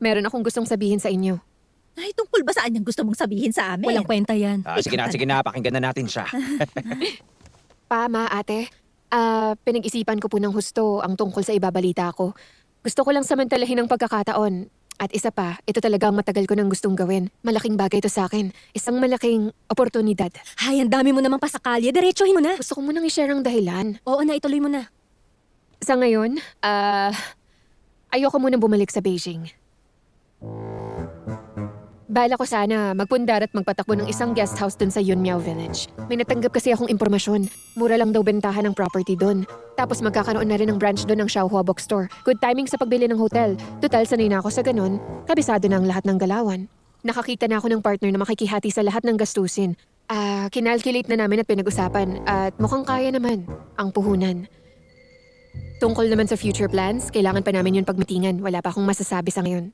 Meron akong gustong sabihin sa inyo. Ay, tungkol ba saan yung gusto mong sabihin sa amin? Walang kwenta yan. Sige na, pakinggan na natin siya. Pa, ma, ate, pinag-isipan ko po ng husto ang tungkol sa ibabalita ko. Gusto ko lang samantalahin ang pagkakataon. At isa pa, ito talagang matagal ko nang gustong gawin. Malaking bagay ito sa akin. Isang malaking oportunidad. Hay, ang dami mo naman pasakalye. Diretsuhin mo na. Gusto ko munang i-share ang dahilan. Oo na, ituloy mo na. Sa ngayon, ayoko munang bumalik sa Beijing. Bala ko sana magpundar at magpatakbo ng isang guest house dun sa Yunmiao Village. May natanggap kasi akong impormasyon. Mura lang daw bentahan ng property dun. Tapos magkakaroon na rin ng branch dun ng Xiaohua Bookstore. Good timing sa pagbili ng hotel. Total, sanay na ako sa ganun. Kabisado na ang lahat ng galawan. Nakakita na ako ng partner na makikihati sa lahat ng gastusin. Kinalculate na namin at pinag-usapan. At mukhang kaya naman ang puhunan. Tungkol naman sa future plans, kailangan pa namin yun pagmitingan. Wala pa akong masasabi sa ngayon.